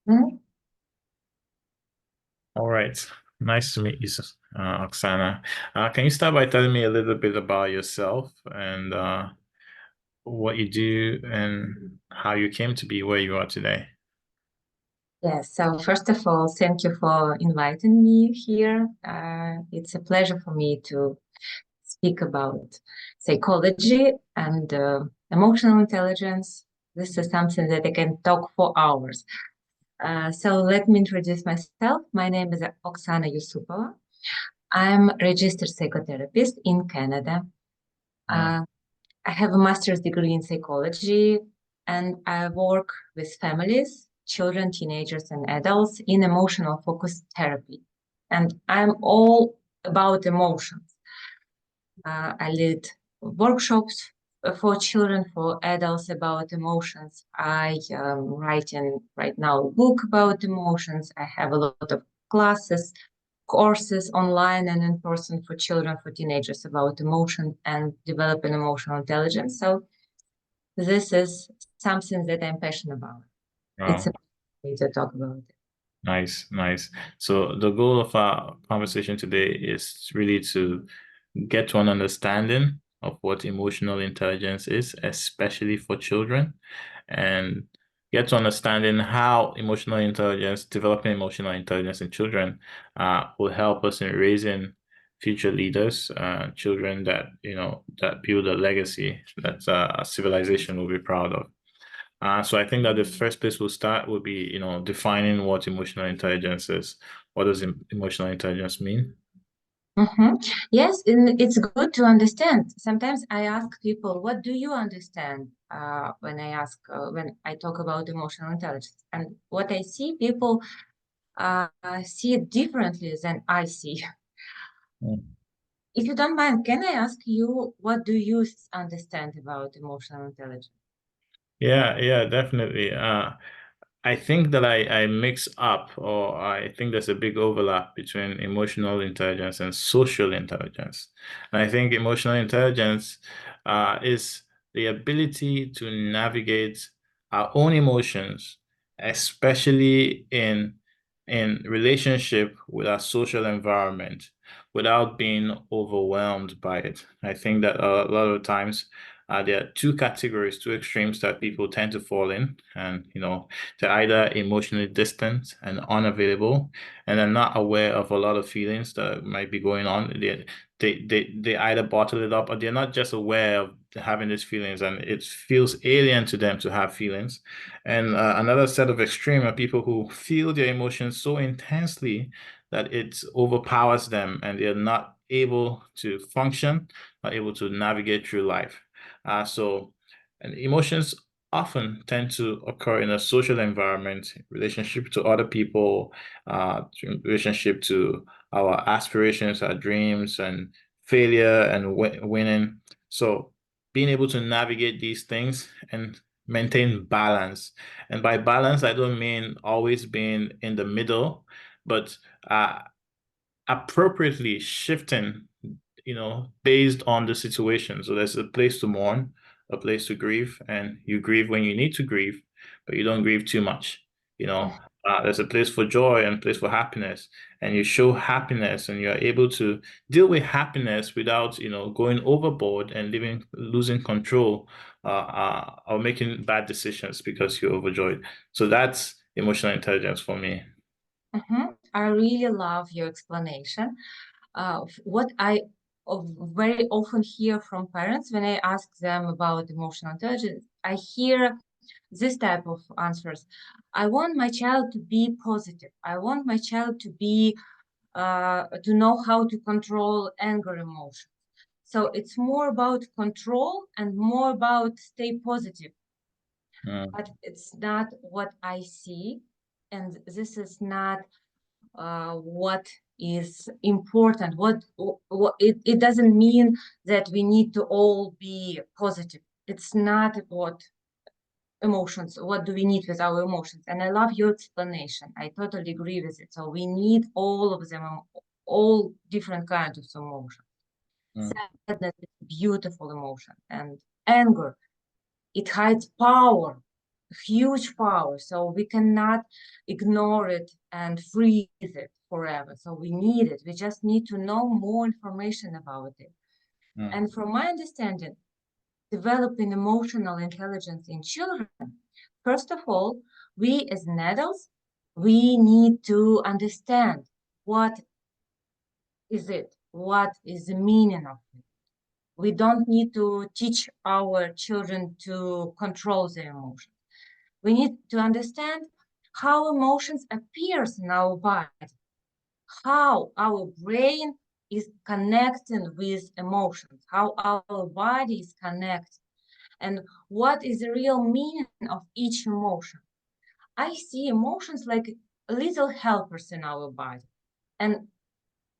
Mhm. All right. Nice to meet you, Oksana. Can you start by telling me a little bit about yourself and what you do and how you came to be where you are today? Yes, so first of all, thank you for inviting me here. It's a pleasure for me to speak about psychology and emotional intelligence. This is something that I can talk for hours. So let me introduce myself. My name is Oksana Yusupova. I'm a registered psychotherapist in Canada. Uh, Uh, I have a master's degree in psychology, and I work with families, children, teenagers, and adults in emotional focused therapy. And I'm all about emotions. I lead workshops for children, for adults about emotions. I am writing right now a book about emotions. I have a lot of classes, courses online and in person for children, for teenagers about emotion and developing emotional intelligence. So this is something that I'm passionate about. It's a wow. way to talk about it. Nice, nice. So the goal of our conversation today is really to get to an understanding of what emotional intelligence is, especially for children, and get to understanding how developing emotional intelligence in children, will help us in raising future leaders, children that, that build a legacy that a civilization will be proud of. So I think that the first place we'll start would be, defining what emotional intelligence is. What does emotional intelligence mean? Mhm. Yes, and it's good to understand. Sometimes I ask people, "What do you understand?" When I talk about emotional intelligence, and what I see, people uh, see it differently than I see. Mm. If you don't mind, can I ask you, what do you understand about emotional intelligence? Yeah, yeah, definitely. I think that I mix up, or I think there's a big overlap between emotional intelligence and social intelligence. And I think emotional intelligence is the ability to navigate our own emotions, especially in relationship with our social environment, without being overwhelmed by it. I think that a lot of times there are two categories, two extremes that people tend to fall in, and they're either emotionally distant and unavailable, and they're not aware of a lot of feelings that might be going on. They either bottle it up, or they're not just aware of having these feelings, and it feels alien to them to have feelings. And another set of extreme are people who feel their emotions so intensely that it overpowers them, and they're not able to function, not able to navigate through life. And emotions often tend to occur in a social environment, relationship to other people, relationship to our aspirations, our dreams, and failure and winning. So being able to navigate these things and maintain balance. And by balance, I don't mean always being in the middle, but uh, appropriately shifting, based on the situation. So there's a place to mourn, a place to grieve, and you grieve when you need to grieve, but you don't grieve too much. You know, there's a place for joy and a place for happiness, and you show happiness, and you're able to deal with happiness without, going overboard and losing control, or making bad decisions because you're overjoyed. So that's emotional intelligence for me. I really love your explanation. What I very often hear from parents when I ask them about emotional intelligence, I hear this type of answers. I want my child to be positive. I want my child to know how to control anger emotion. So it's more about control and more about stay positive. Mm, But it's not what I see, and this is not what is important. It doesn't mean that we need to all be positive. It's not what emotions, what do we need with our emotions? And I love your explanation. I totally agree with it. So we need all of them, all different kinds of emotions. mm, Sadness is a beautiful emotion, and anger, it hides power. huge power, so we cannot ignore it and freeze it forever. So we need it. We just need to know more information about it. And from my understanding, developing emotional intelligence in children, first of all, we as adults, we need to understand what is it, what is the meaning of it. We don't need to teach our children to control their emotions. We need to understand how emotions appears in our body, how our brain is connecting with emotions, how our body is connected, and what is the real meaning of each emotion. I see emotions like little helpers in our body, and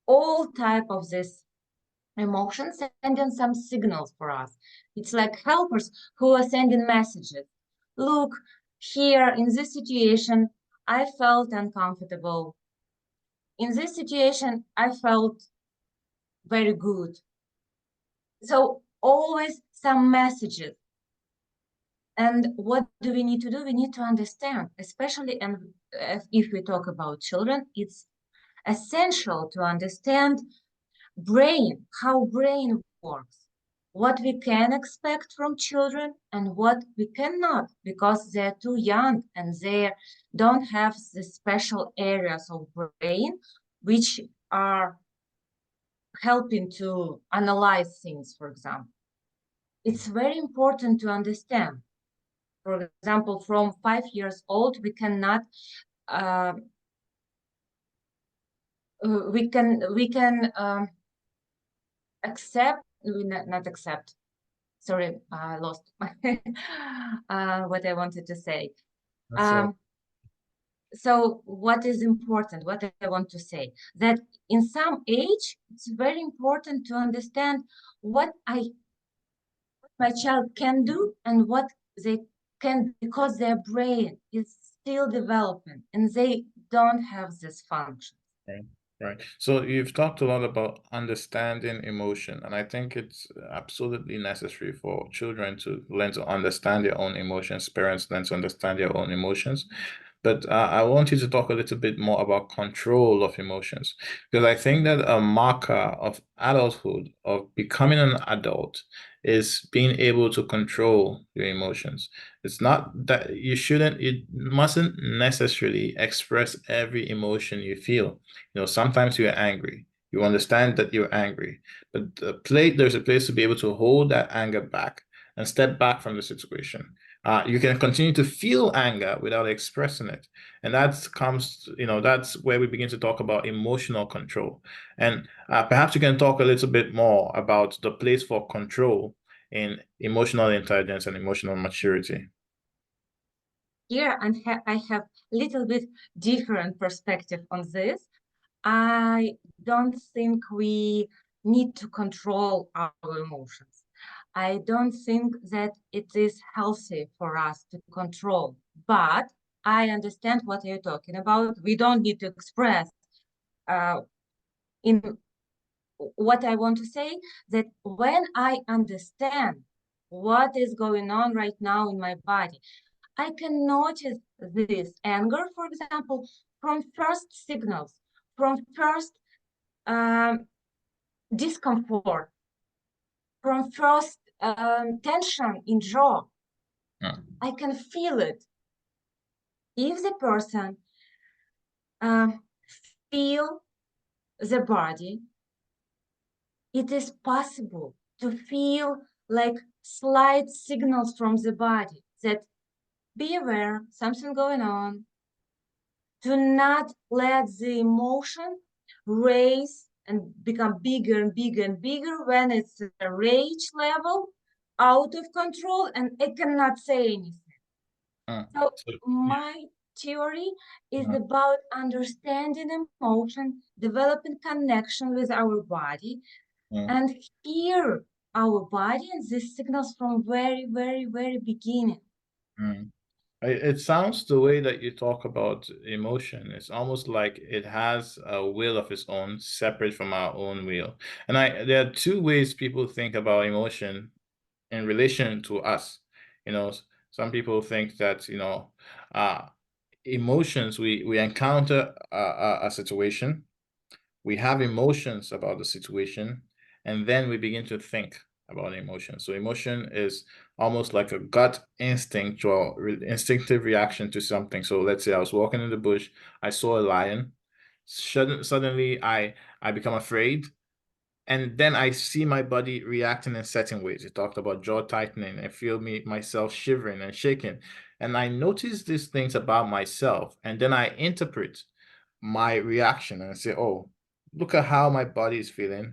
all type of this emotions sending some signals for us. It's like helpers who are sending messages. Look, here in this situation, I felt uncomfortable. In this situation, I felt very good. So always some messages. And what do we need to do? We need to understand, especially, and if we talk about children, it's essential to understand how brain works, what we can expect from children and what we cannot, because they're too young and they don't have the special areas of brain which are helping to analyze things, for example. It's very important to understand. For example, from 5 years old, we cannot uh, we can accept, not accept, sorry, I lost what I wanted to say. So what is important, what I want to say, that in some age, it's very important to understand what my child can do and what they can, because their brain is still developing and they don't have this function. Right. Right. So you've talked a lot about understanding emotion, and I think it's absolutely necessary for children to learn to understand their own emotions, parents learn to understand their own emotions. But I want you to talk a little bit more about control of emotions, because I think that a marker of adulthood, of becoming an adult, is being able to control your emotions. It's not that you mustn't necessarily express every emotion you feel. Sometimes you're angry. You understand that you're angry, but there's a place to be able to hold that anger back and step back from the situation. You can continue to feel anger without expressing it. And that's where we begin to talk about emotional control. And perhaps you can talk a little bit more about the place for control in emotional intelligence and emotional maturity. Here, I have a little bit different perspective on this. I don't think we need to control our emotions. I don't think that it is healthy for us to control, but I understand what you're talking about. We don't need to express. In what I want to say, that when I understand what is going on right now in my body, I can notice this anger, for example, from first signals, from first discomfort, from first tension in jaw. I can feel it. If the person feel the body, it is possible to feel like slight signals from the body that be aware, something going on. Do not let the emotion raise and become bigger and bigger and bigger when it's a rage level, out of control, and it cannot say anything. So my theory is about understanding emotion, developing connection with our body, and hear our body and these signals from very, very, very beginning. It sounds the way that you talk about emotion. It's almost like it has a will of its own, separate from our own will. And there are two ways people think about emotion in relation to us. You know, Some people think that, uh, emotions, we encounter a situation, we have emotions about the situation, and then we begin to think about emotion. So emotion is almost like a gut instinct or instinctive reaction to something. So let's say I was walking in the bush, I saw a lion. Suddenly, I become afraid, and then I see my body reacting in certain ways. You talked about jaw tightening. I feel myself shivering and shaking, and I notice these things about myself, and then I interpret my reaction and say, "Oh, look at how my body is feeling.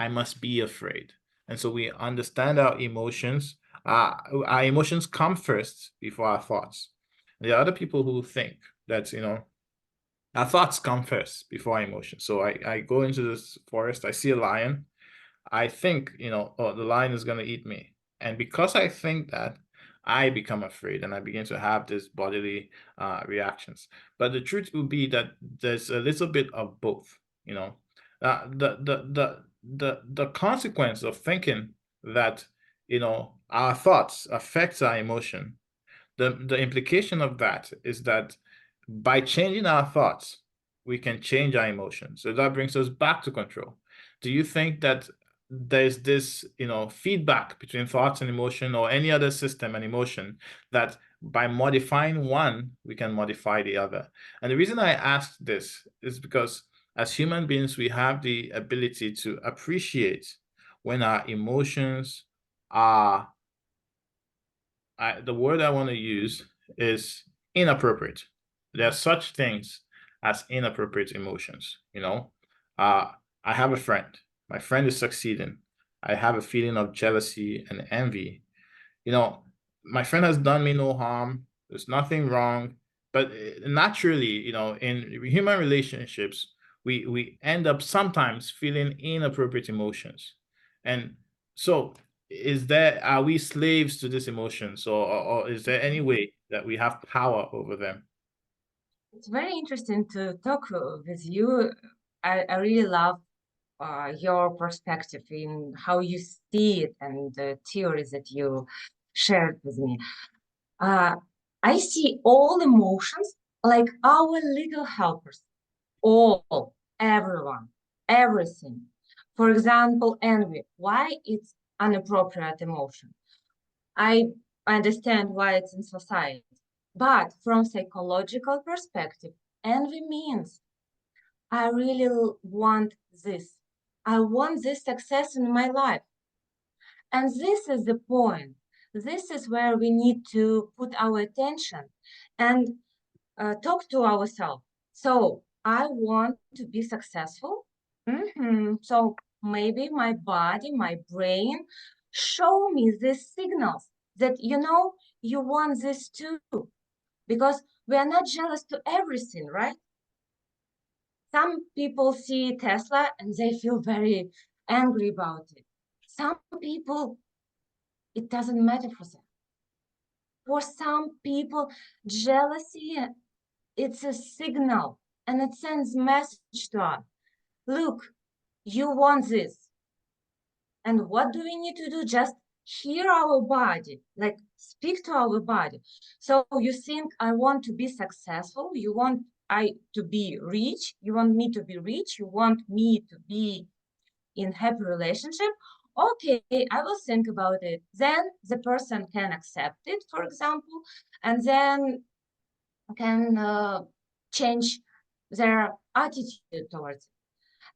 I must be afraid." And so we understand our emotions. Our emotions come first before our thoughts. There are other people who think that our thoughts come first before our emotions. So I go into this forest, I see a lion, I think, oh, the lion is going to eat me. And because I think that, I become afraid and I begin to have these bodily reactions. But the truth will be that there's a little bit of both, the consequence of thinking that, our thoughts affects our emotion, the implication of that is that by changing our thoughts, we can change our emotions. So that brings us back to control. Do you think that there's this, feedback between thoughts and emotion or any other system and emotion that by modifying one, we can modify the other? And the reason I ask this is because as human beings, we have the ability to appreciate when our emotions are the word I want to use is inappropriate. There are such things as inappropriate emotions. I have a friend. My friend is succeeding. I have a feeling of jealousy and envy. You know, my friend has done me no harm. There's nothing wrong. But naturally, in human relationships, we end up sometimes feeling inappropriate emotions. And so are we slaves to these emotions, or is there any way that we have power over them? It's very interesting to talk with you. I really love your perspective in how you see it and the theories that you shared with me. Uh, I see all emotions like our little helpers, all, everyone, everything. For example, envy. Why it's an appropriate emotion? I understand why it's in society. But from psychological perspective, envy means I really want this. I want this success in my life. And this is the point. This is where we need to put our attention and talk to ourselves. So I want to be successful. So maybe my body, my brain show me these signals that you want this too, because we are not jealous to everything, right? Some people see Tesla and they feel very angry about it. Some people, it doesn't matter for them. For some people, jealousy, it's a signal and it sends message to us. Look, you want this. And what do we need to do? Just hear our body, like speak to our body. So you think I want to be successful, you want I to be rich, you want me to be rich, you want me to be in happy relationship. Okay, I will think about it. Then the person can accept it, for example, and then can change their attitude towards it.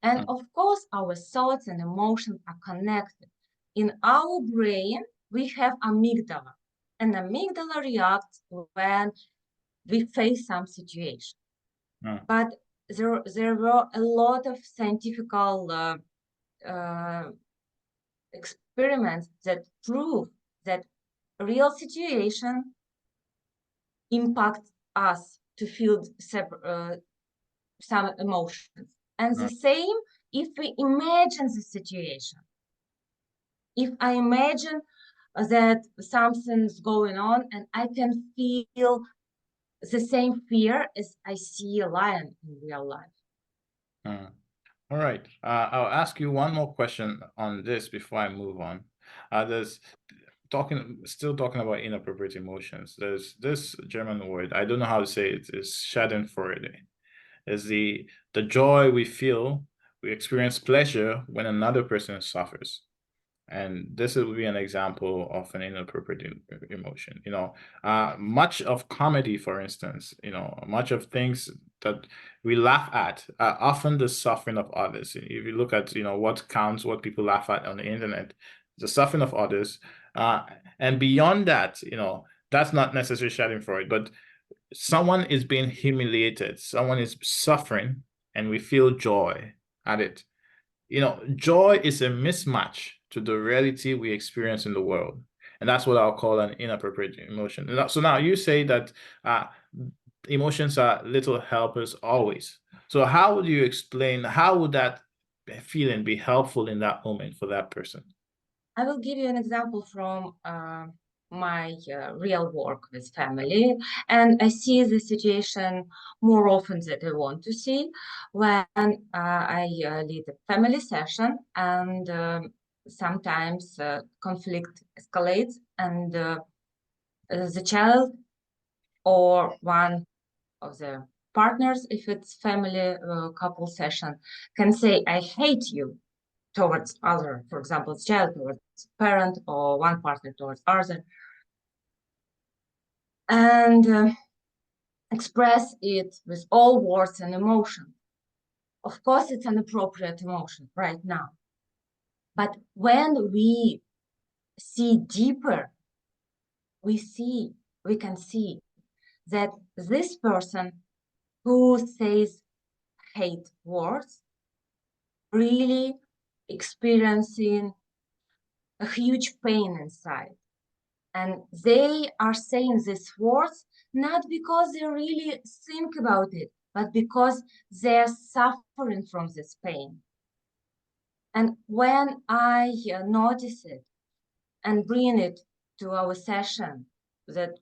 And Mm, of course, our thoughts and emotions are connected. In our brain, we have amygdala, and amygdala reacts when we face some situation. mm, But there were a lot of scientific uh, experiments that prove that real situation impact us to feel some emotions. And the mm, same if we imagine the situation. If I imagine that something's going on and I can feel the same fear as I see a lion in real life. mm. All right. I'll ask you one more question on this before I move on. There's still talking about inappropriate emotions. There's this German word, I don't know how to say it, is Schadenfreude. Is the joy we feel, we experience pleasure when another person suffers. And this would be an example of an inappropriate emotion. Much of comedy, for instance, much of things that we laugh at are often the suffering of others. If you look at, what counts, what people laugh at on the internet, the suffering of others. And beyond that, that's not necessarily Schadenfreude, but someone is being humiliated, someone is suffering, and we feel joy at it. Joy is a mismatch to the reality we experience in the world. And that's what I'll call an inappropriate emotion. So now you say that emotions are little helpers always. So how would you explain, how would that feeling be helpful in that moment for that person? I will give you an example from my real work with family, and I see the situation more often than I want to see when I lead a family session, and sometimes conflict escalates, and the child or one of the partners, if it's family couple session, can say, "I hate you," towards other, for example, child towards parent or one partner towards other, and express it with all words and emotion. Of course, it's an appropriate emotion right now. But when we see deeper, we can see that this person who says hate words really experiencing a huge pain inside. And they are saying these words not because they really think about it, but because they're suffering from this pain. And when I notice it and bring it to our session, that,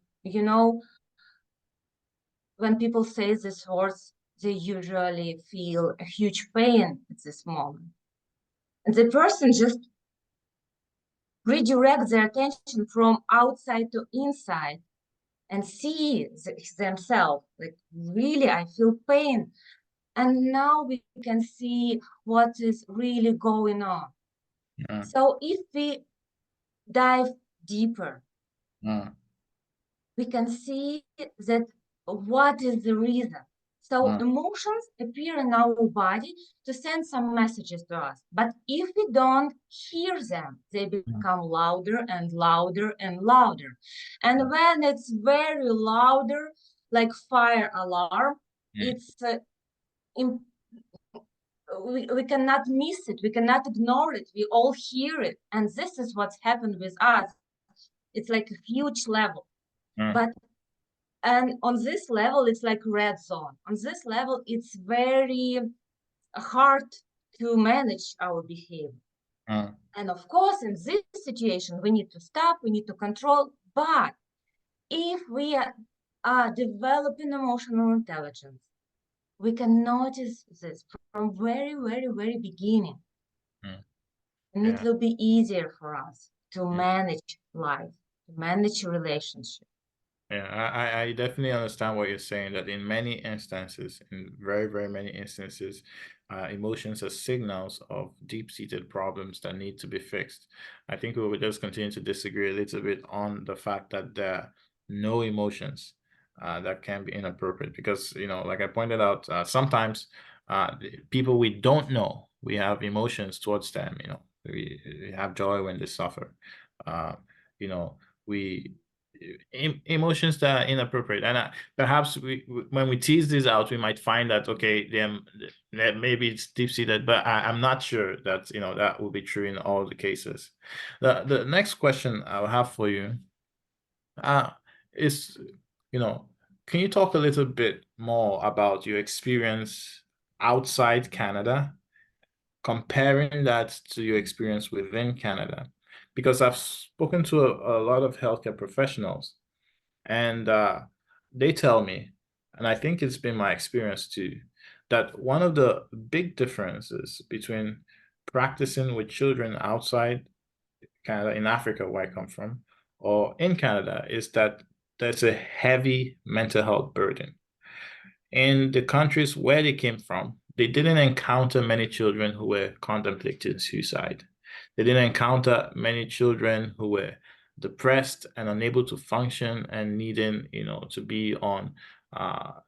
when people say these words, they usually feel a huge pain at this moment. And the person just redirects their attention from outside to inside and see themselves, like, really, I feel pain. And now we can see what is really going on. Yeah. So if we dive deeper, Yeah. we can see that what is the reason. So Yeah. emotions appear in our body to send some messages to us. But if we don't hear them, they become louder and louder and louder. And when it's very louder, like fire alarm, Yeah. it's we cannot miss it. We cannot ignore it. We all hear it. And this is what's happened with us. It's like a huge level. Yeah. But and on this level, it's like red zone. On this level, it's very hard to manage our behavior. Yeah. And of course, in this situation, we need to stop, we need to control. But if we are developing emotional intelligence, we can notice this from very, very, very beginning. Yeah. And it Yeah. will be easier for us to manage life, to manage relationship. Yeah, I definitely understand what you're saying, that in many instances, in very, very many instances, emotions are signals of deep-seated problems that need to be fixed. I think we will just continue to disagree a little bit on the fact that there are no emotions that can be inappropriate because, like I pointed out, sometimes people we don't know, we have emotions towards them, we have joy when they suffer. Uh, you know, we emotions that are inappropriate, and perhaps when we tease this out, we might find that okay, that maybe it's deep-seated, but I'm not sure that that will be true in all the cases. The next question I'll have for you is, can you talk a little bit more about your experience outside Canada, comparing that to your experience within Canada? Because I've spoken to a lot of healthcare professionals, and they tell me, and I think it's been my experience too, that one of the big differences between practicing with children outside Canada, in Africa, where I come from, or in Canada is that there's a heavy mental health burden. In the countries where they came from, they didn't encounter many children who were contemplating suicide. They didn't encounter many children who were depressed and unable to function and needing, to be on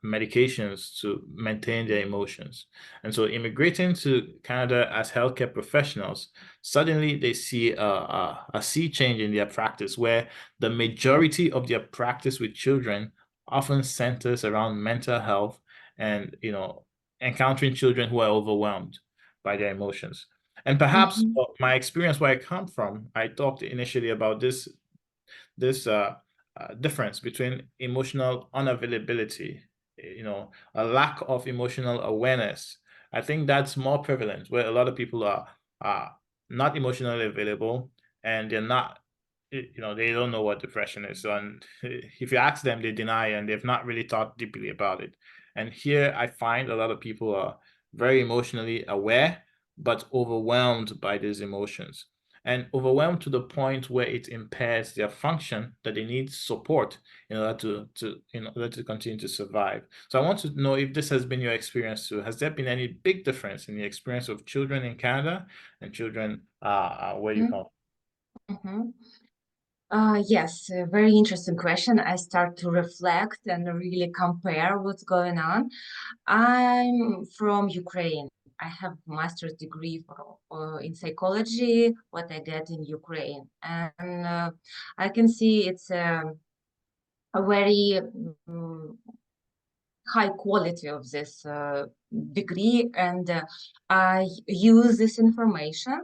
medications to maintain their emotions. And so immigrating to Canada as healthcare professionals, suddenly they see a sea change in their practice where the majority of their practice with children often centers around mental health and encountering children who are overwhelmed by their emotions. And perhaps Mhm. my experience where I come from, I talked initially about this difference between emotional unavailability, a lack of emotional awareness. I think that's more prevalent where a lot of people are not emotionally available and they're not, they don't know what depression is. So, and if you ask them, they deny and they've not really thought deeply about it. And here I find a lot of people are very emotionally aware, but overwhelmed by these emotions and overwhelmed to the point where it impairs their function that they need support in order to continue to survive. So I want to know if this has been your experience too. Has there been any big difference in the experience of children in Canada and children where you come Mhm. Yes, a very interesting question. I start to reflect and really compare what's going on. I'm from Ukraine. I have master's degree in psychology, what I get in Ukraine. And I can see it's a very high quality of this degree, and I use this information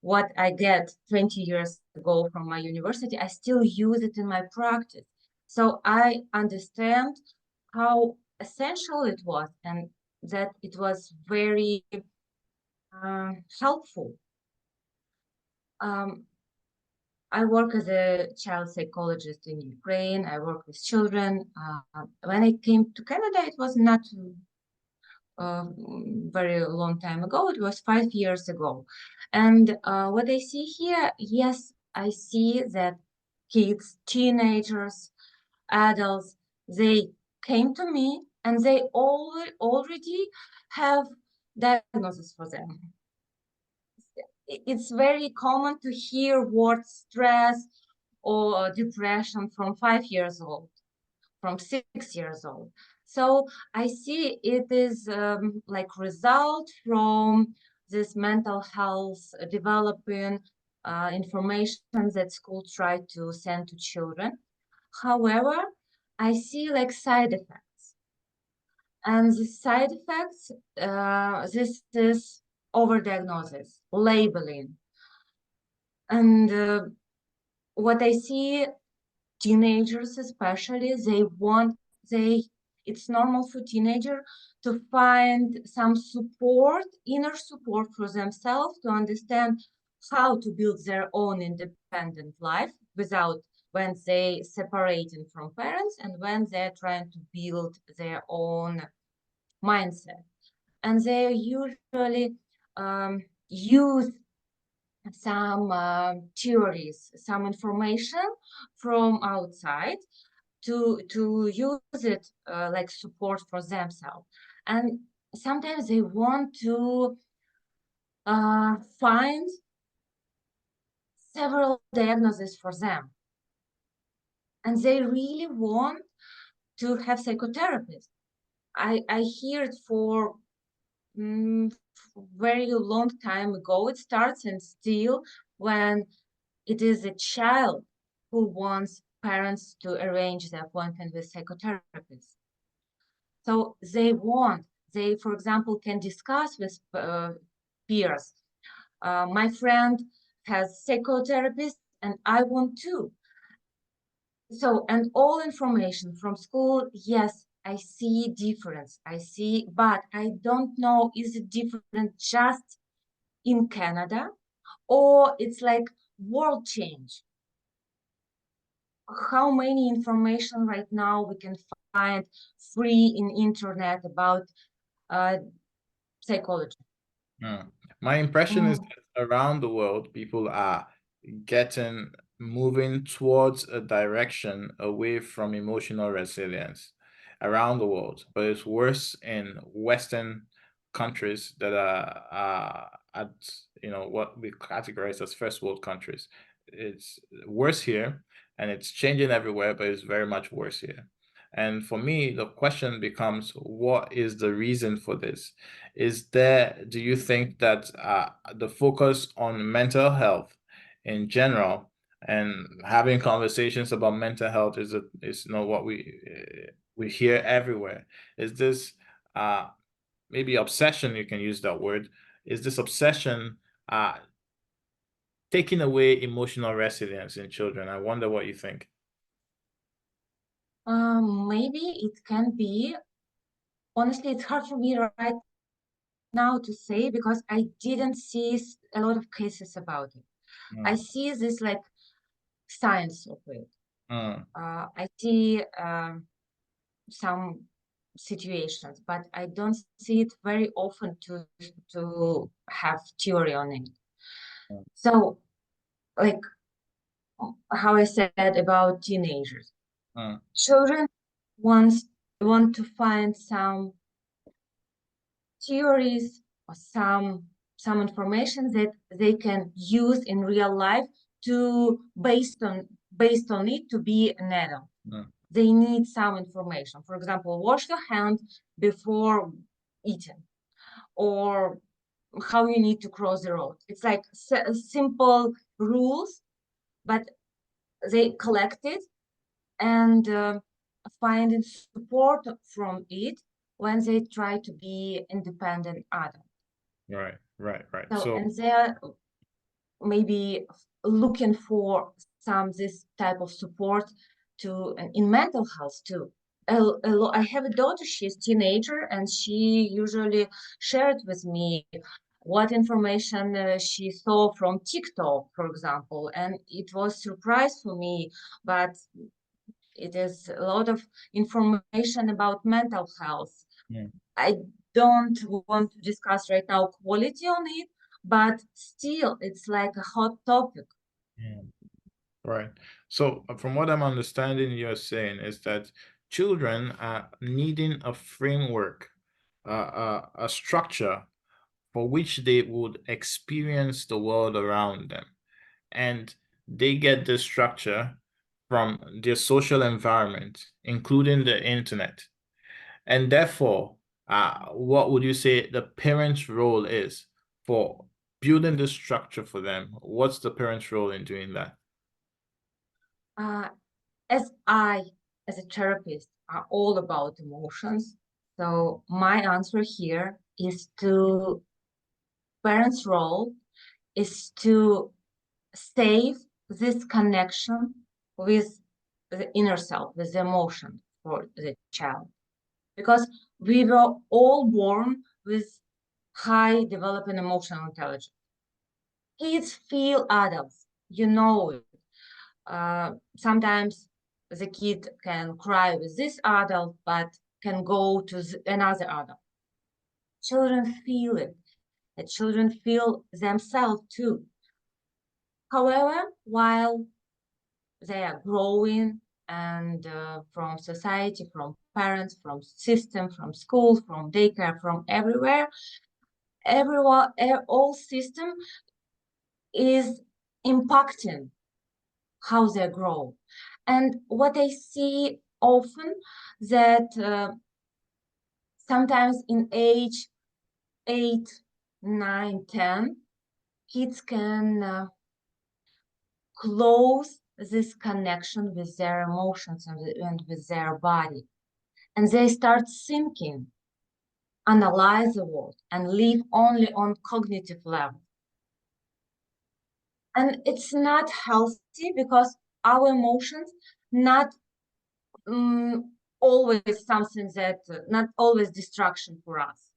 what I get 20 years ago from my university. I still use it in my practice, so I understand how essential it was and that it was very helpful. um, I work as a child psychologist in Ukraine. I work with children. When I came to Canada, it was not very long time ago. It was 5 years ago. And what I see here, yes, I see that kids, teenagers, adults, they came to me and they already have diagnosis for them. It's very common to hear words stress or depression from 5 years old, from 6 years old. So I see it is like result from this mental health developing information that school try to send to children. However, I see like side effects, and the side effects, this is overdiagnosis, labeling, and what I see, teenagers especially, they it's normal for teenager to find some support, inner support for themselves to understand how to build their own independent life without when they separating from parents and when they're trying to build their own mindset. And they usually use some theories, some information from outside to use it like support for themselves. And sometimes they want to find several diagnoses for them, and they really want to have psychotherapists. I hear it for very long time ago. It starts, and still when it is a child who wants parents to arrange the appointment with psychotherapists. So they, for example, can discuss with peers. My friend has psychotherapist and I want to. So, and all information from school, yes, I see difference. I see, but I don't know, is it different just in Canada or it's like world change? How many information right now we can find free in internet about uh, psychology? Hmm. My impression is Mm, that around the world, people are getting moving towards a direction away from emotional resilience around the world, but it's worse in Western countries that are at what we categorize as first world countries. It's worse here, and it's changing everywhere, but it's very much worse here. And for me, the question becomes, what is the reason for this? Do you think that the focus on mental health in general and having conversations about mental health is what we hear everywhere? Is this uh, maybe obsession? You can use that word. Is this obsession uh, taking away emotional resilience in children? I wonder what you think. Maybe it can be. Honestly, it's hard for me right now to say because I didn't see a lot of cases about it. I Mm, see this like science of it. mm, I see some situations, but I don't see it very often to have theory on it. mm, So, like how I said about teenagers, mm, children wants want to find some theories or some information that they can use in real life to based on it to be an adult. mm, They need some information. For example, wash your hand before eating, or how you need to cross the road. It's like simple rules, but they collect it and finding support from it when they try to be independent adults. right, right, right. So, So, and they're maybe looking for some this type of support to in mental health too. I have a daughter, she's a teenager, and she usually shared with me what information she saw from TikTok, for example, and it was surprise for me, but it is a lot of information about mental health. mm, I don't want to discuss right now quality on it, but still it's like a hot topic. mm. Right. So, from what I'm understanding, you're saying is that children are needing a framework, a structure for which they would experience the world around them. And they get this structure from their social environment, including the internet. And therefore, what would you say the parent's role is for building this structure for them? What's the parent's role in doing that? Uh, as I, as a therapist, are all about emotions. So my answer here is to parents' role is to save this connection with the inner self, with the emotion for the child. Because we were all born with high developing emotional intelligence. Kids feel adults, you know it. Sometimes the kid can cry with this adult, but can go to another adult. Children feel it. The children feel themselves too. However, while they are growing and from society, from parents, from system, from school, from daycare, from everywhere, everyone, all system is impacting how they grow. And what I see often that sometimes in age 8, 9, 10, kids can close this connection with their emotions and with their body. And they start thinking, analyze the world, and live only on cognitive level. And it's not healthy because our emotions not always something that not always distraction for us.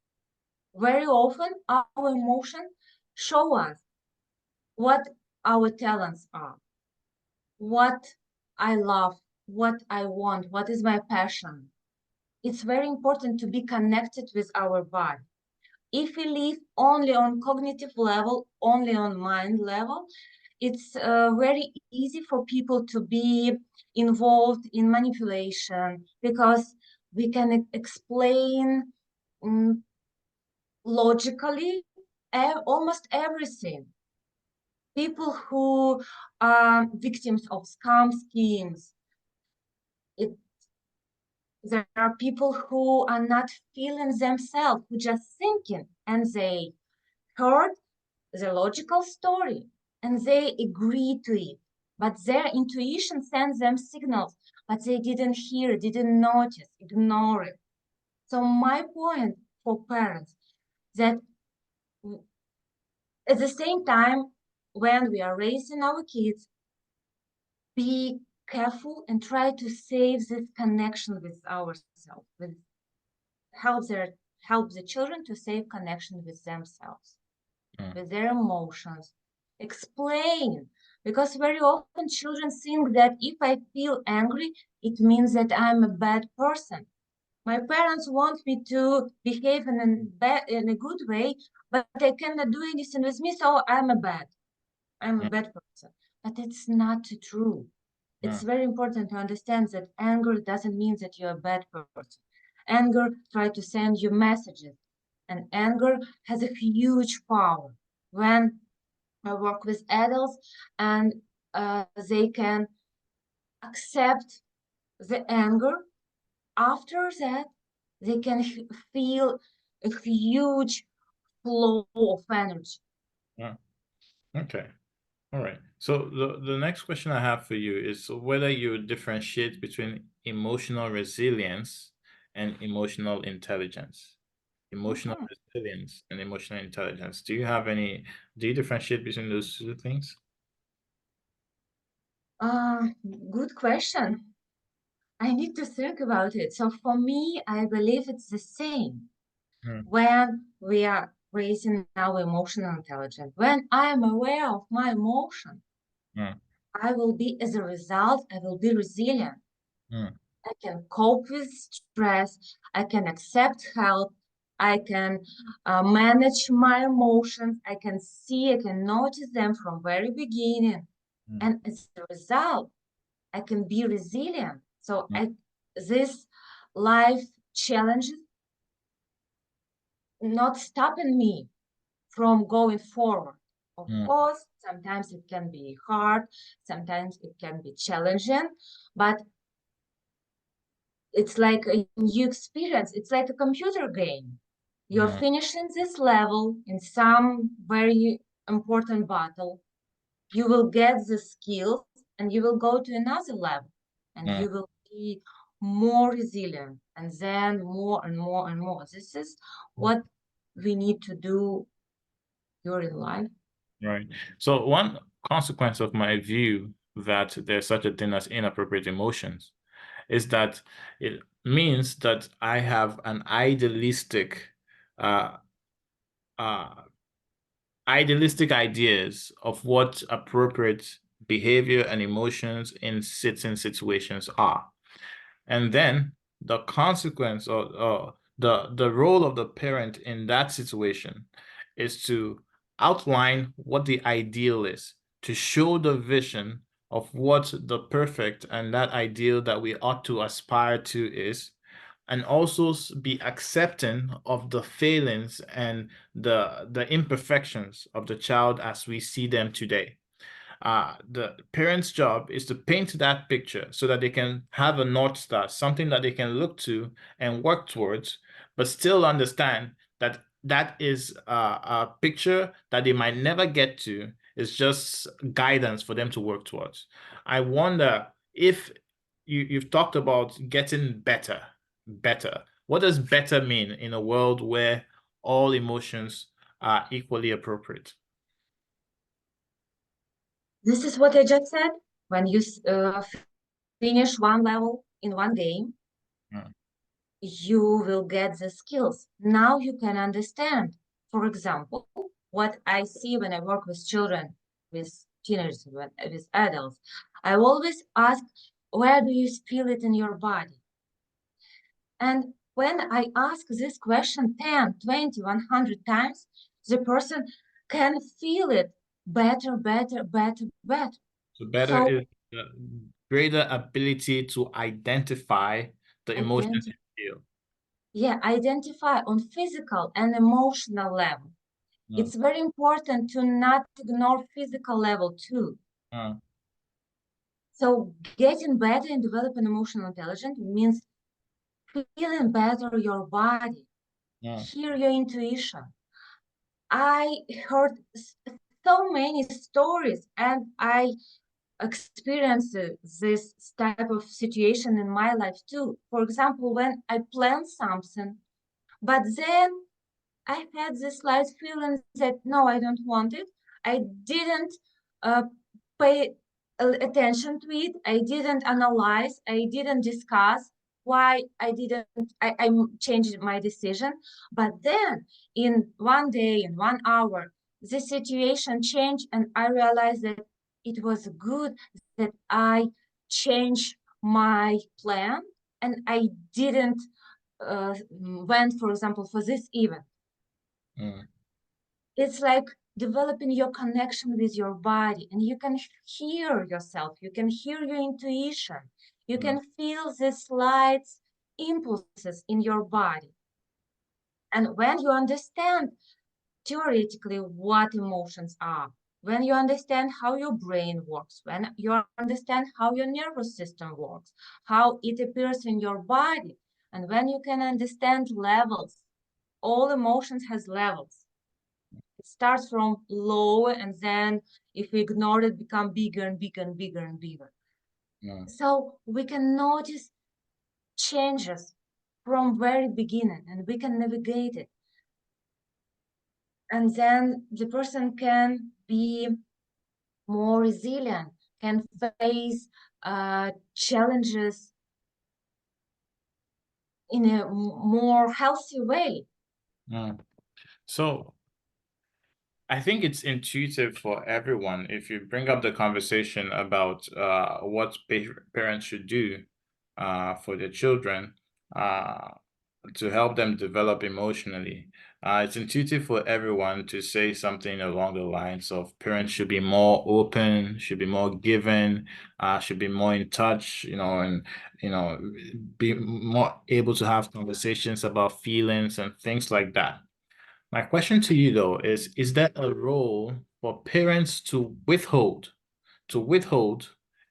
Very often our emotions show us what our talents are, what I love, what I want, what is my passion. It's very important to be connected with our body. If we live only on cognitive level, only on mind level, it's very easy for people to be involved in manipulation because we can explain logically almost everything. People who are victims of scam schemes, there are people who are not feeling themselves, who just thinking, and they heard the logical story and they agree to it. But their intuition sends them signals, but they didn't hear, didn't notice, ignore it. So my point for parents that at the same time, when we are raising our kids, be careful and try to save this connection with ourselves, with help the children to save connection with themselves, with their emotions. Explain, because very often children think that if I feel angry, it means that I'm a bad person. My parents want me to behave in a good way, but they cannot do anything with me, so I'm a bad person. But it's not true. It's very important to understand that anger doesn't mean that you're a bad person. Anger tries to send you messages, and anger has a huge power. When I work with adults and they can accept the anger, after that, they can feel a huge flow of energy. Yeah. Okay. All right. So the next question I have for you is whether you differentiate between emotional resilience and emotional intelligence. Emotional Mhm. resilience and emotional intelligence. Do you differentiate between those two things? Uh, Good question. I need to think about it. So for me, I believe it's the same. Mm, When we are raising our emotional intelligence, when I am aware of my emotion, mm, I will be, as a result, I will be resilient. mm, I can cope with stress. I can accept help. I can manage my emotions. I can see, I can notice them from very beginning. mm, And as a result, I can be resilient. So mm, this life challenges not stopping me from going forward. Of mm, course, sometimes it can be hard, sometimes it can be challenging, but it's like a new experience. It's like a computer game. You're mm, finishing this level in some very important battle. You will get the skills and you will go to another level and mm. you will be more resilient and then more and more and more. This is what we need to do during life. Right. So one consequence of my view that there's such a thing as inappropriate emotions is that it means that I have an uh, uh, idealistic ideas of what appropriate behavior and emotions in certain situations are. And then the consequence or the role of the parent in that situation is to outline what the ideal is, to show the vision of what the perfect and that ideal that we ought to aspire to is, and also be accepting of the failings and the imperfections of the child as we see them today. The parent's job is to paint that picture so that they can have a North Star, something that they can look to and work towards, but still understand that that is a picture that they might never get to. It's just guidance for them to work towards. I wonder if you've talked about getting better, better. What does better mean in a world where all emotions are equally appropriate? This is what I just said. When you finish one level in one game, Mm, you will get the skills. Now you can understand. For example, what I see when I work with children, with teenagers, with adults, I always ask, where do you feel it in your body? And when I ask this question 10, 20, 100 times, the person can feel it better, better, better, better. So better So is the greater ability to identify the emotions identify, you feel. yeah, identify on physical and emotional level. Mm, It's very important to not ignore physical level too. mm, So getting better in developing emotional intelligence means feeling better your body, mm, hear your intuition. I heard so many stories and I experienced this type of situation in my life too. For example, when I plan something, but then I had this slight feeling that no, I don't want it. I didn't uh, pay attention to it. I didn't analyze. I didn't discuss why I didn't. I changed my decision. But then, in one day, in 1 hour, the situation changed, and I realized that it was good that I changed my plan and I didn't went, for example, for this event. mm, It's like developing your connection with your body, and you can hear yourself, you can hear your intuition, you mm, can feel the slight impulses in your body. And when you understand theoretically what emotions are, when you understand how your brain works, when you understand how your nervous system works, how it appears in your body, and when you can understand levels, all emotions has levels. It starts from low, and then if we ignore it, become bigger and bigger and bigger and bigger. mm, So we can notice changes from very beginning, and we can navigate it. And then the person can be more resilient, can face challenges in a more healthy way. mm. So I think it's intuitive for everyone if you bring up the conversation about what parents should do for their children uh, to help them develop emotionally. It's intuitive for everyone to say something along the lines of parents should be more open, should be more giving, should be more in touch, and you know, be more able to have conversations about feelings and things like that. My question to you though is there a role for parents to withhold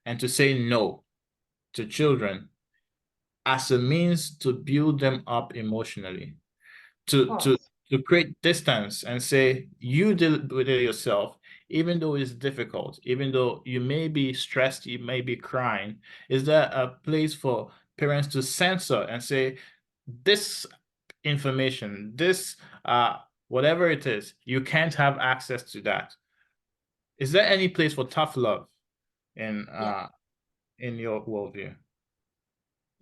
and to say no to children as a means to build them up emotionally, Of to to course. to create distance and say you deal with it yourself, even though it's difficult, even though you may be stressed, you may be crying. Is there a place for parents to censor and say this information, this whatever it is, you can't have access to that? Is there any place for tough love in Yeah. your worldview?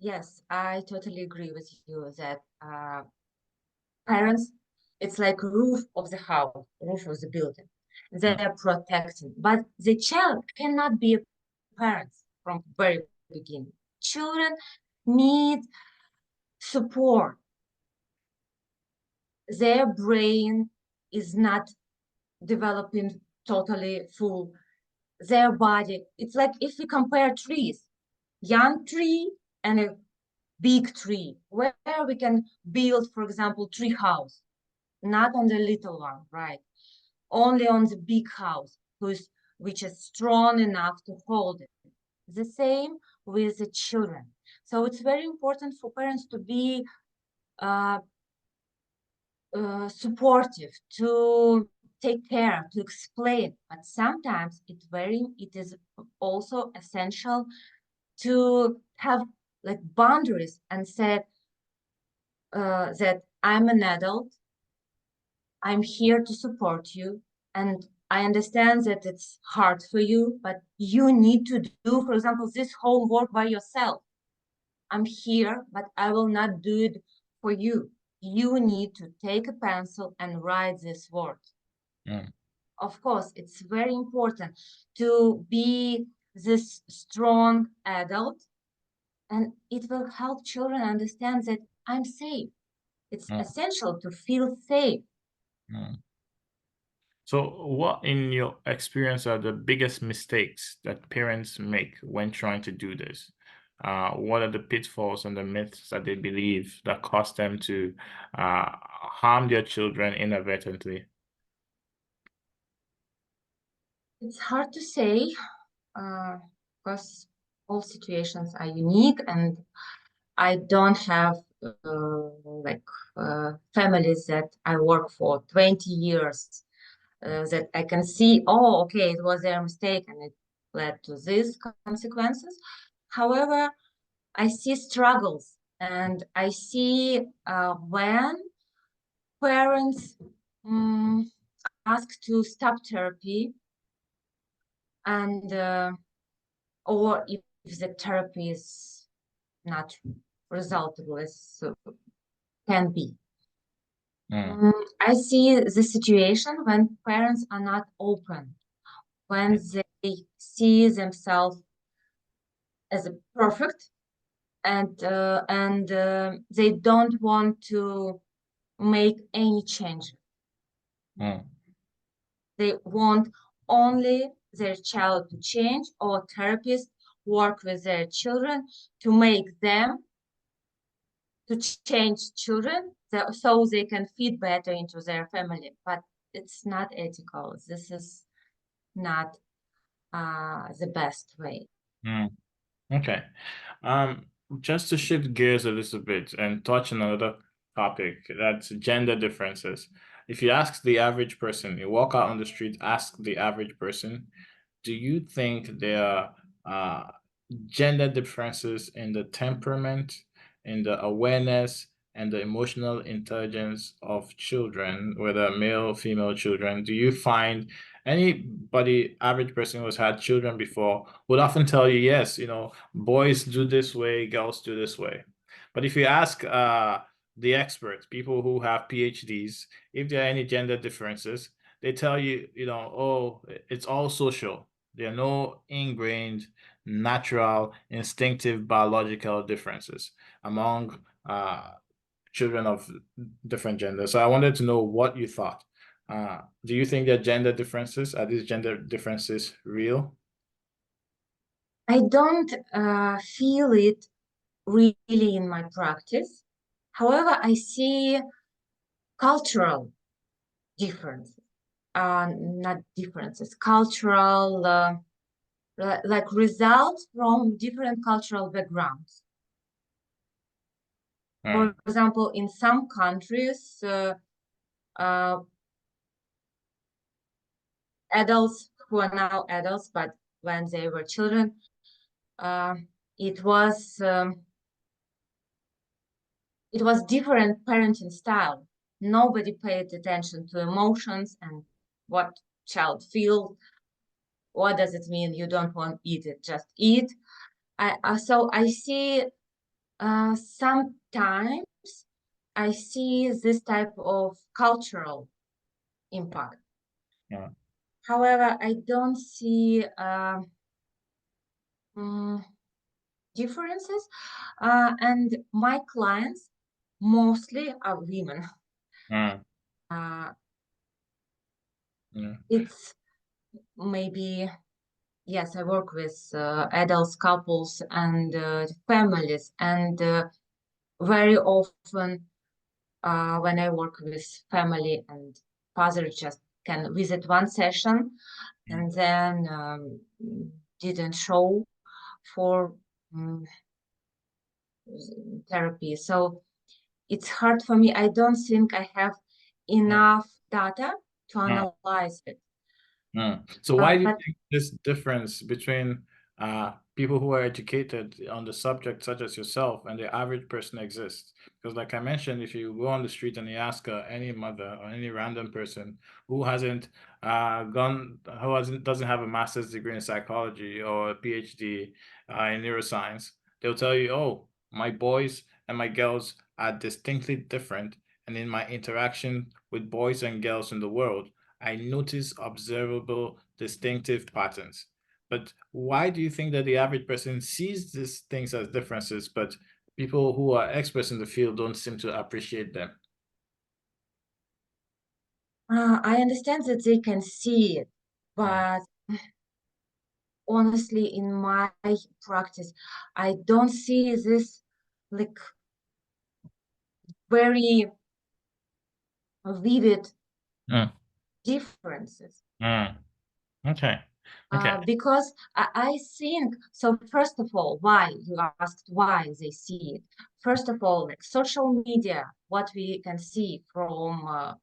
Yes, I totally agree with you that parents, it's like roof of the house, roof of the building. They Mm, are protecting, but the child cannot be a parent from very beginning. Children need support. Their brain is not developing totally full. Their body, it's like if we compare trees, young tree and a big tree, where we can build, for example, tree house, not on the little one, right? Only on the big house, which is strong enough to hold it. The same with the children. So it's very important for parents to be uh, supportive, to take care, to explain. But sometimes it is also essential to have like boundaries and say that I'm an adult, I'm here to support you, and I understand that it's hard for you, but you need to do, for example, this homework by yourself. I'm here, but I will not do it for you. You need to take a pencil and write this word. mm, Of course, it's very important to be this strong adult, and it will help children understand that I'm safe. It's mm, essential to feel safe. mm. So, what in your experience are the biggest mistakes that parents make when trying to do this? What are the pitfalls and the myths that they believe that cause them to harm their children inadvertently? It's hard to say because all situations are unique, and I don't have like families that I work for 20 years that I can see, oh, okay, it was their mistake and it led to these consequences. However, I see struggles, and I see when parents um, ask to stop therapy, and or if the therapy is not resultable as can be. Mm, I see the situation when parents are not open, when they see themselves as a perfect, and they don't want to make any change. mm, They want only their child to change, or therapists work with their children to make them to change children so they can fit better into their family. But it's not ethical. This is not the best way. mm. Okay. Um, just to shift gears a little bit and touch on another topic, that's gender differences. If you ask the average person, you walk out on the street, ask the average person, do you think there are gender differences in the temperament, in the awareness, and the emotional intelligence of children, whether male or female children? Do you find anybody, average person who has had children before, would often tell you, yes, boys do this way, girls do this way. But if you ask the experts, people who have PhDs, if there are any gender differences, they tell you, oh, it's all social. There are no ingrained, natural, instinctive, biological differences among children of different genders. So I wanted to know what you thought. Do you think that gender differences, are these gender differences real? I don't feel it really in my practice. However, I see cultural differences, not differences, cultural, like results from different cultural backgrounds. Mm, For example, in some countries, uh, adults who are now adults, but when they were children, uh, it was um, it was different parenting style. Nobody paid attention to emotions and what child feel. What does it mean? You don't want to eat it, just eat. So I see sometimes I see this type of cultural impact. yeah, However, I don't see mm, differences. And my clients mostly are women. mm, Uh, yeah, it's maybe, yes, I work with adults, couples, and families. And very often, when I work with family and father just can visit one session mm, and then didn't show for um, therapy. So it's hard for me. I don't think I have mm, enough data to mm. analyze it. So why do you But think this difference between people who are educated on the subject, such as yourself, and the average person exists? Because, like I mentioned, if you go on the street and you ask any mother or any random person who hasn't doesn't have a master's degree in psychology or a PhD in neuroscience, they'll tell you, "Oh, my boys and my girls are distinctly different, and in my interaction with boys and girls in the world, I notice observable distinctive patterns." But why do you think that the average person sees these things as differences, but people who are experts in the field don't seem to appreciate them? I understand that they can see it, Mm, but honestly, in my practice, I don't see this like very vivid mm, differences. mm. Okay. Okay. Because I think so. First of all, why you asked why they see it. First of all, like social media, what we can see from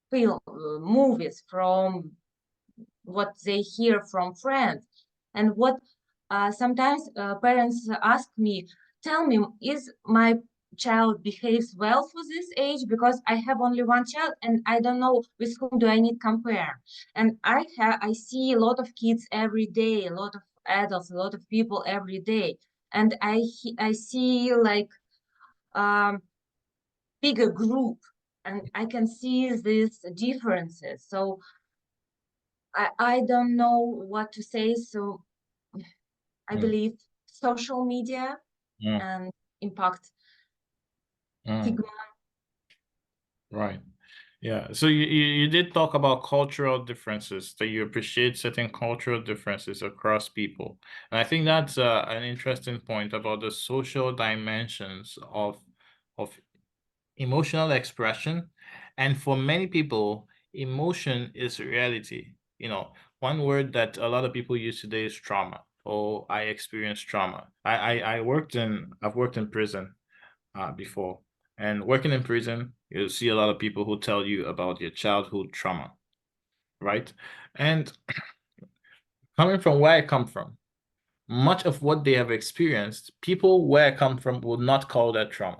film, movies, from what they hear from friends, and what sometimes parents ask me, tell me, is my child behaves well for this age, because I have only one child and I don't know with whom do I need compare. And I see a lot of kids every day, a lot of adults, a lot of people every day, and I see like um bigger group, and I can see these differences. So I don't know what to say. So I Mm, believe social media mm, and impact mm. stigma. Right. Yeah. So you did talk about cultural differences, that you appreciate certain cultural differences across people. And I think that's an interesting point about the social dimensions of emotional expression. And for many people, emotion is reality. One word that a lot of people use today is trauma. Oh, I experienced trauma. I've worked in prison before. And working in prison, you'll see a lot of people who tell you about your childhood trauma, right? And coming from where I come from, much of what they have experienced, people where I come from would not call that trauma.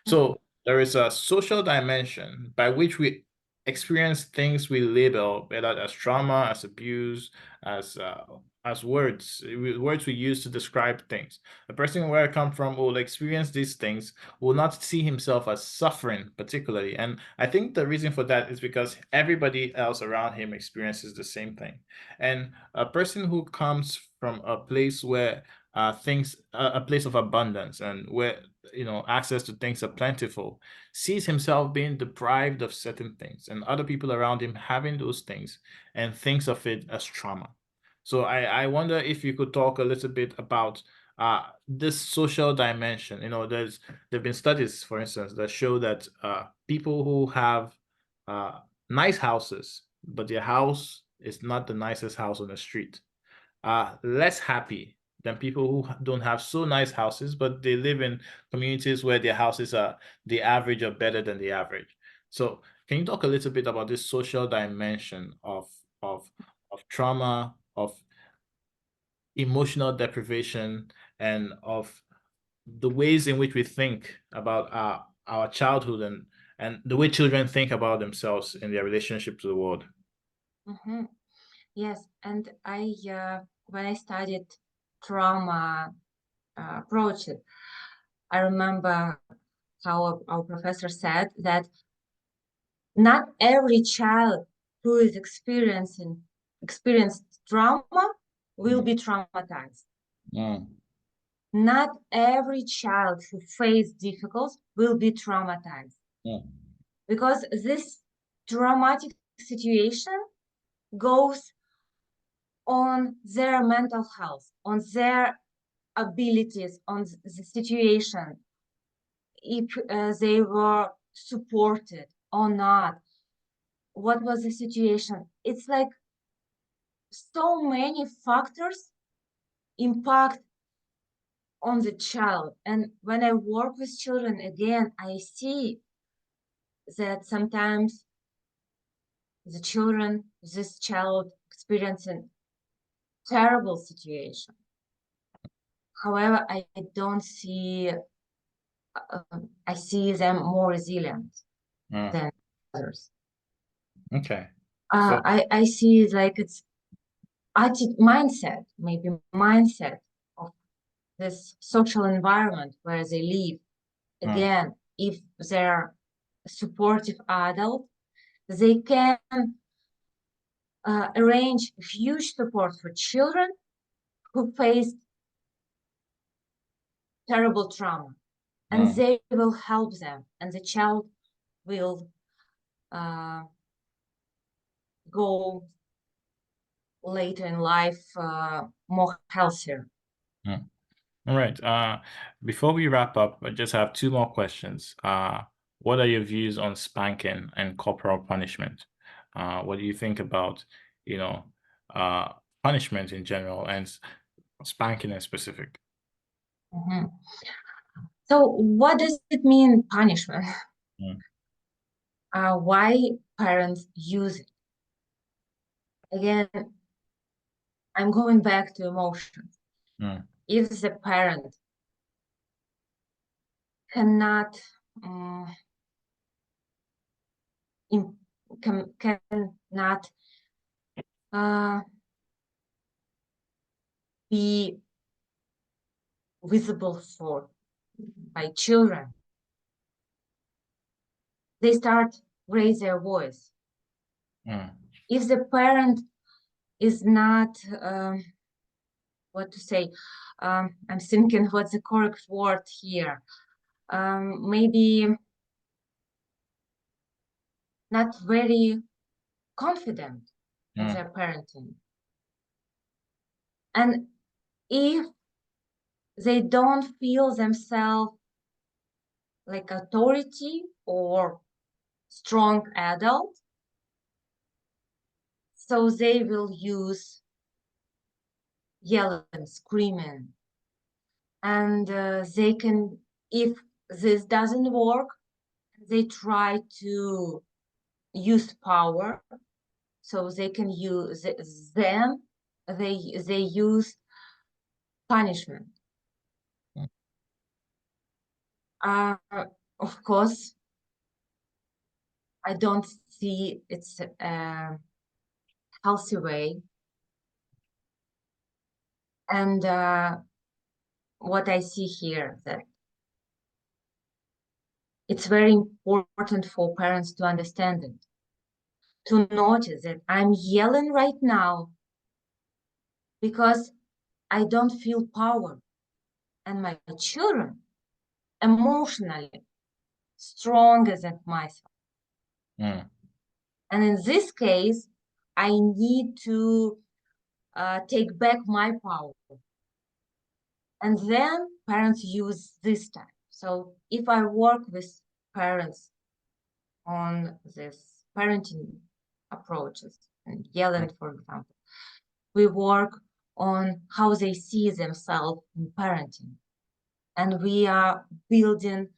Mhm, So there is a social dimension by which we experience things we label, whether as trauma, as abuse, as words we use to describe things. The person where I come from will experience these things, will not see himself as suffering particularly. And I think the reason for that is because everybody else around him experiences the same thing. And a person who comes from a place where a place of abundance and where access to things are plentiful, sees himself being deprived of certain things and other people around him having those things and thinks of it as trauma. So I wonder if you could talk a little bit about this social dimension. There've been studies, for instance, that show that people who have uh, nice houses, but their house is not the nicest house on the street, are less happy than people who don't have so nice houses, but they live in communities where their houses are the average or better than the average. So, can you talk a little bit about this social dimension of of trauma, of emotional deprivation, and of the ways in which we think about our childhood and the way children think about themselves in their relationship to the world? mhm. Yes, and when I studied trauma approaches, I remember how our professor said that not every child who is experienced trauma will Mm, be traumatized. mm, Not every child who faces difficulties will be traumatized, mm, because this traumatic situation goes on their mental health, on their abilities, on the situation, if they were supported or not, what was the situation. It's like so many factors impact on the child. And when I work with children again, I see that sometimes this child experiencing terrible situation. However, I don't see, I see them more resilient mm. than others. Okay. So, I see like it's mindset, maybe mindset of this social environment where they live. mm, Again, if they're a supportive adult, they can arrange huge support for children who face terrible trauma, and mm, they will help them, and the child will go later in life more healthier. Mm. All right. Before we wrap up, I just have two more questions. What are your views on spanking and corporal punishment? What do you think about, you know, uh, punishment in general and spanking in specific? Mhm. So what does it mean, punishment? Mm, Why parents use it? Again, I'm going back to emotions. mm, If the parent cannot um, cannot uh, be visible for by children, they start raise their voice. mm, If the parent is not what to say, I'm thinking what's the correct word here. Maybe not very confident in mm, their parenting. And if they don't feel themselves like authority or strong adult, so they will use yelling, screaming, and they can, if this doesn't work, they try to use power, so they can use, then they use punishment. mm, Uh, of course, I don't see it's a healthy way. And what I see here, that it's very important for parents to understand it, to notice that I'm yelling right now because I don't feel power, and my children emotionally stronger than myself. mm, And in this case, I need to take back my power. And then parents use this time. So if I work with parents on this parenting approaches and mm, yelling, for example, we work on how they see themselves in parenting. And we are building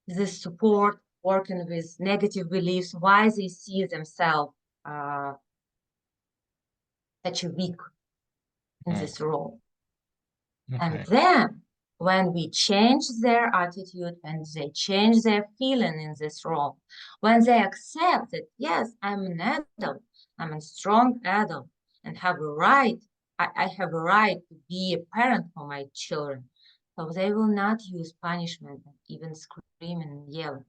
this support, working with negative beliefs, why they see themselves such a weak in mm. this role. And Okay. then when we change their attitude and they change their feeling in this role, when they accept that, yes, I'm an adult, I'm a strong adult and have a right, I have a right to be a parent for my children. So they will not use punishment, even screaming and yelling.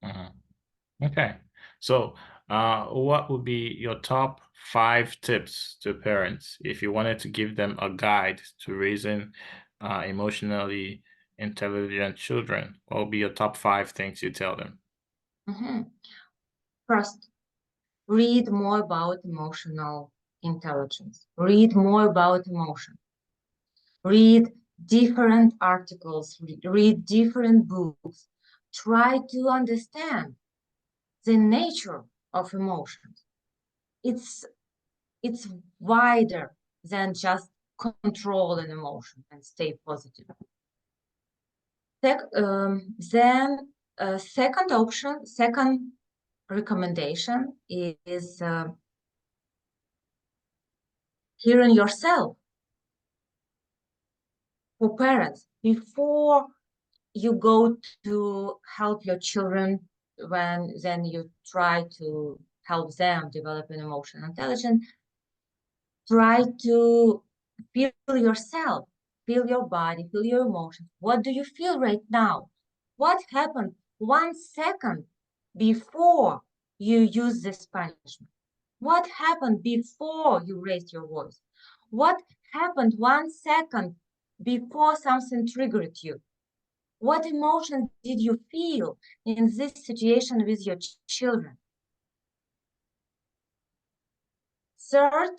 Mhm. Okay. So, what would be your top 5 tips to parents if you wanted to give them a guide to raising emotionally intelligent children? What would be your top 5 things you tell them? Mhm. First, read more about emotional intelligence. Read more about emotion. Read different articles, read different books. Try to understand the nature of emotions. It's it's wider than just control an emotion and stay positive. Then second recommendation is hearing yourself. For parents, before you go to help your children, when then you try to help them develop an emotional intelligence, try to feel yourself, feel your body, feel your emotions. What do you feel right now? What happened 1 second before you use this punishment? What happened before you raised your voice? What happened 1 second before something triggered you? What emotion did you feel in this situation with your children? Third,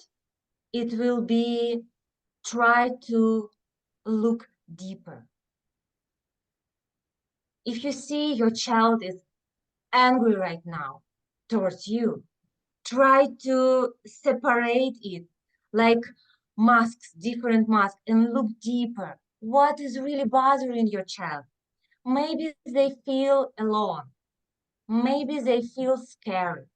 it will be try to look deeper. If you see your child is angry right now towards you, try to separate it like masks, different masks, and look deeper. What is really bothering your child? Maybe they feel alone. Maybe they feel scared.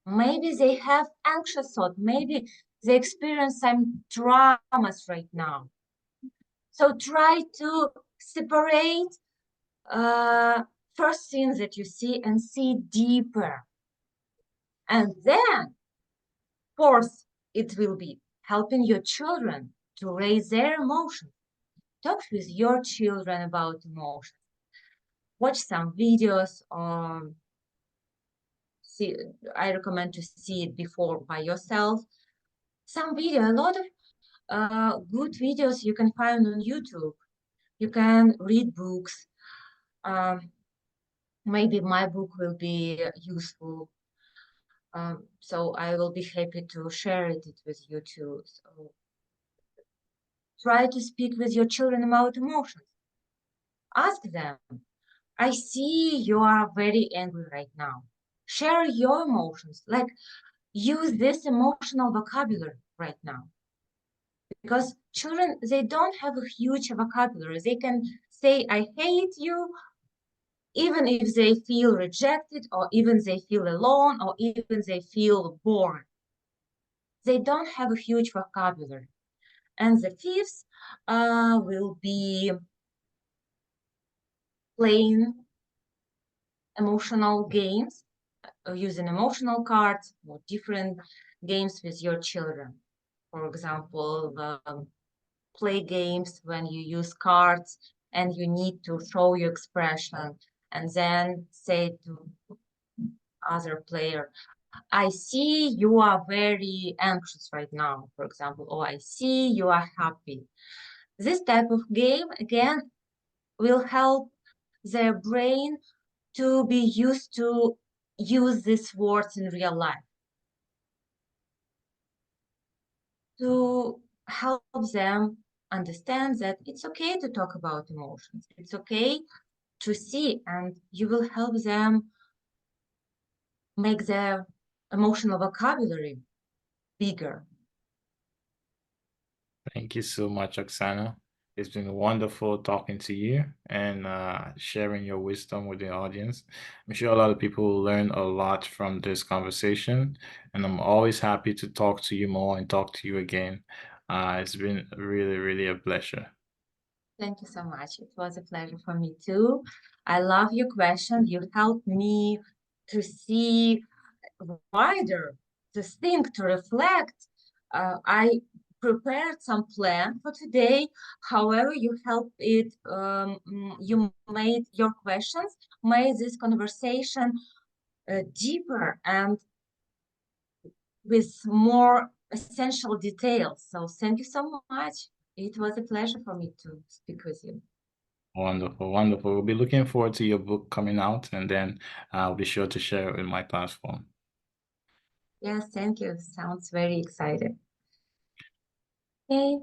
Maybe they have anxious thoughts. Maybe they experience some traumas right now. So try to separate first things that you see and see deeper. And then, fourth, it will be helping your children to raise their emotions. Talk with your children about emotions. Watch some videos. I recommend to see it before by yourself. Some video, a lot of good videos you can find on YouTube. You can read books. Maybe my book will be useful. So I will be happy to share it with you too. So try to speak with your children about emotions. Ask them, I see you are very angry right now. Share your emotions, like use this emotional vocabulary right now. Because children, they don't have a huge vocabulary. They can say, I hate you, even if they feel rejected, or even they feel alone, or even they feel bored. They don't have a huge vocabulary. And the fifth will be playing emotional games, using emotional cards or different games with your children. For example, play games when you use cards and you need to show your expression and then say to other player, I see you are very anxious right now, for example, or I see you are happy. This type of game, again, will help their brain to be used to use these words in real life, to help them understand that it's okay to talk about emotions. It's okay to see, and you will help them make their emotional vocabulary bigger. Thank you so much, Oksana. It's been wonderful talking to you and sharing your wisdom with the audience. I'm sure a lot of people will learn a lot from this conversation, and I'm always happy to talk to you more and talk to you again. It's been really, really a pleasure. Thank you so much. It was a pleasure for me too. I love your question. You helped me to see wider, to think, to reflect. I prepared some plan for today. However, you helped it, you made your questions, made this conversation deeper and with more essential details. So thank you so much. It was a pleasure for me to speak with you. Wonderful, wonderful. We'll be looking forward to your book coming out, and then I'll be sure to share it in my platform. Yes, thank you. Sounds very excited. Okay.